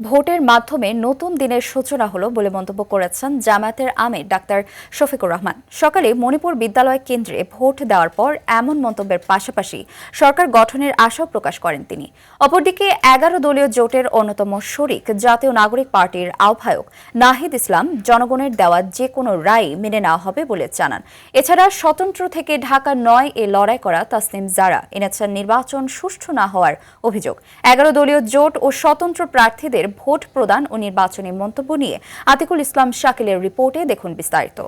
ভোটের মাধ্যমে নতুন দিনের সূচনা হলো বলে মন্তব্য করেছেন জামায়াতের আমির ডাক্তার শফিকুর রহমান। সকালে মণিপুর বিদ্যালয় কেন্দ্রে ভোট দেওয়ার পর এমন মন্তব্যের পাশাপাশি সরকার গঠনের আশা প্রকাশ করেন তিনি। অপরদিকে 11 দলীয় জোটের অন্যতম শরিক জাতীয় নাগরিক পার্টির আহ্বায়ক নাহিদ ইসলাম জনগণের দেওয়া যে কোনো রায় মেনে নেওয়া হবে বলে জানান। এছাড়া স্বতন্ত্র থেকে ঢাকা 9 এ লড়াই করা তাসনিম জারা এনেছেন নির্বাচন সুষ্ঠু না হওয়ার অভিযোগ। 11 দলীয় জোট ও স্বতন্ত্র প্রার্থীদের ভোট প্রদান ও নির্বাচনী মন্তব্য নিয়ে আতিকুল ইসলাম শাকিলের রিপোর্টে দেখুন বিস্তারিত।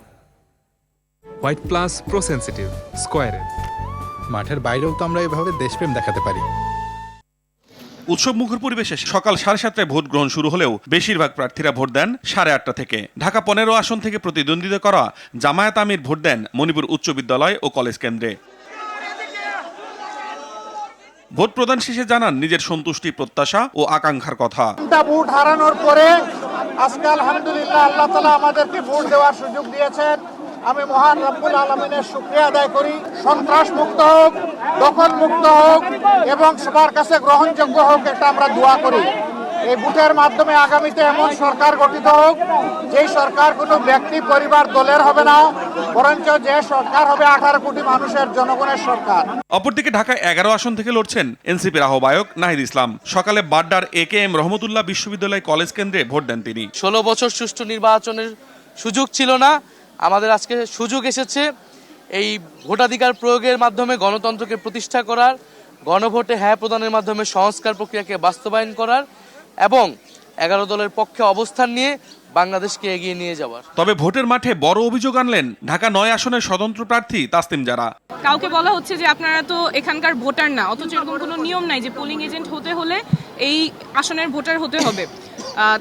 হোয়াইট প্লাস প্রো সেনসিটিভ স্কয়ারে মাঠের বাইরেও তো আমরা এভাবে দেশপ্রেম দেখাতে পারি। উৎসবমুখর পরিবেশে সকাল 7:30টায় ভোট গ্রহণ শুরু হলেও বেশিরভাগ প্রার্থীরা ভোট দেন 8:30 থেকে। ঢাকা 15 আসন থেকে প্রতিদ্বন্দ্বিতা করা জামায়াত আমির ভোট দেন মণিপুর উচ্চ বিদ্যালয় ও কলেজ কেন্দ্রে। ভোট প্রদান শেষে জানান নিজের সন্তুষ্টি, প্রত্যাশা ও আকাঙ্ক্ষার কথা। ভোট হারানোর পরে আজকে আলহামদুলিল্লাহ আল্লাহ তাআলা আমাদেরকে ভোট দেওয়ার সুযোগ দিয়েছেন। আমি মহান রব্বুল আলামিনের শুকরিয়া আদায় করি। সন্ত্রাস মুক্ত হোক, দখল মুক্ত হোক এবং সবার কাছে গ্রহণযোগ্য হোক, এটা আমরা দোয়া করি। এই ভোটের মাধ্যমে আগামীতে এমন সরকার গঠিত হোক যেই সরকার কোনো ব্যক্তি, পরিবার, দলের হবে না, বরঞ্চ যে সরকার হবে 18 কোটি মানুষের, জনগণের সরকার। অপরদিকে ঢাকায় 11 আসন থেকে লড়ছেন এনসিপির আহ্বায়ক নাহিদ ইসলাম। সকালে বাড্ডার AKM রহমতুল্লাহ বিশ্ববিদ্যালয় কলেজ কেন্দ্রে ভোট দেন তিনি। 16 বছর সুষ্ঠু নির্বাচনের সুযোগ ছিল না, আমাদের আজকে সুযোগ এসেছে এই ভোটাধিকার প্রয়োগের মাধ্যমে গণতন্ত্রকে প্রতিষ্ঠা করার, গণভোটে হ্যাঁ প্রদানের মাধ্যমে সংস্কার প্রক্রিয়াকে বাস্তবায়ন করার এবং 11 দলের পক্ষে অবস্থান নিয়ে বাংলাদেশকে এগিয়ে নিয়ে যাওয়ার। তবে ভোটের মাঠে বড় অভিযোগ আনলেন ঢাকা 9 আসনের স্বতন্ত্র প্রার্থী তাসনিম জারা। কাউকে বলা হচ্ছে যে আপনারা তো এখানকার ভোটার না, অথচ এরকম কোনো নিয়ম নাই যে পোলিং এজেন্ট হতে হলে এই আসনের ভোটার হতে হবে।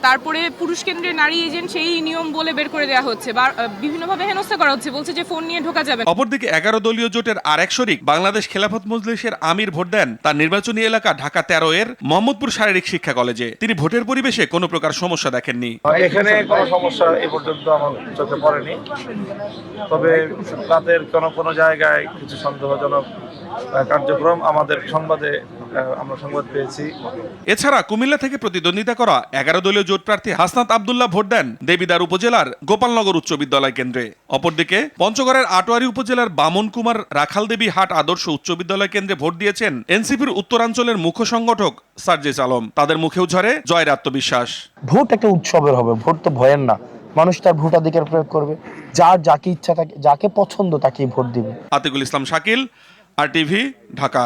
তারপরে পুরুষ কেন্দ্রের নারী এজেন্ট সেই নিয়ম বলে বের করে দেওয়া হচ্ছে বা বিভিন্নভাবে হেনস্থা করা হচ্ছে, বলছে যে ফোন নিয়ে ঢোকা যাবে। অপরদিকে 11 দলীয় জোটের আরেক শরিক বাংলাদেশ খেলাফত মজলিসের আমির ভোট দেন তার নির্বাচনী এলাকা ঢাকা 13 এর মোহাম্মদপুর শারীরিক শিক্ষা কলেজে। তিনি ভোটের পরিবেশে কোনো প্রকার সমস্যা দেখেননি। এখানে কোনো সমস্যা এ পর্যন্ত আমার চোখে পড়েনি, তবে রাতের কোনো জায়গায় কিছু সন্দেহজনক কার্যক্রম আমাদের সংবাদে আমরা সংবাদ পেয়েছি। এছাড়া কুমিল্লা থেকে প্রতিদ্বন্দ্বিতা করা 11 দলীয় জোট প্রার্থী হাসনাত আব্দুল্লাহ ভোট দেন দেবিদ্বার উপজেলার গোপালনগর উচ্চ বিদ্যালয় কেন্দ্রে। অপরদিকে পঞ্চগড়ের আটোয়ারী উপজেলার বামন কুমার রাখালদেবী হাট আদর্শ উচ্চ বিদ্যালয় কেন্দ্রে ভোট দিয়েছেন এনসিপির উত্তরাঞ্চলের মুখ্য সংগঠক সার্জিস আলম। তাদের মুখেও ঝরে জয়ের আত্মবিশ্বাস। ভোট একটা উৎসবের হবে, ভোট তো ভয়ের না। মানুষ তার ভোটাধিকার প্রয়োগ করবে, যাকে ইচ্ছা থাকে, যাকে পছন্দ তাকেই ভোট দিবে। আতিকুল ইসলাম শাকিল, RTV, ঢাকা।